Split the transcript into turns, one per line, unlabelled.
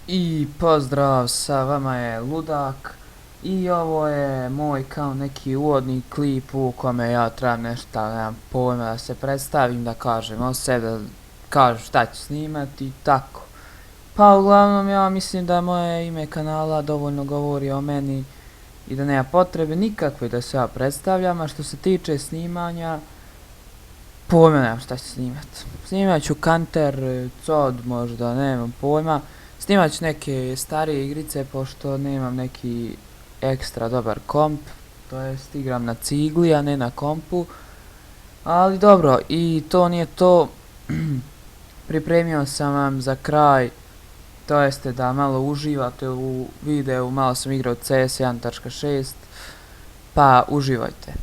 I pozdrav, sa vama je Ludak i ovo je moj kao neki uvodni klip u kome ja trebam nešto, nemam pojma, da se predstavim, da kažem o sebi, da kažem šta ću snimati i tako. Pa uglavnom ja mislim da moje ime kanala dovoljno govori o meni i da nema potrebe nikakve da se ja predstavljam, a što se tiče snimanja, pojma nemam šta ću snimat. Snimat ću Counter, COD možda, nemam pojma. Snimat ću neke starije igrice pošto nemam neki ekstra dobar komp, to jest igram na cigli a ne na kompu. Ali dobro, i to nije to. Pripremio sam vam za kraj, to jeste da malo uživate u videu, malo sam igrao CS 1.6, pa uživajte.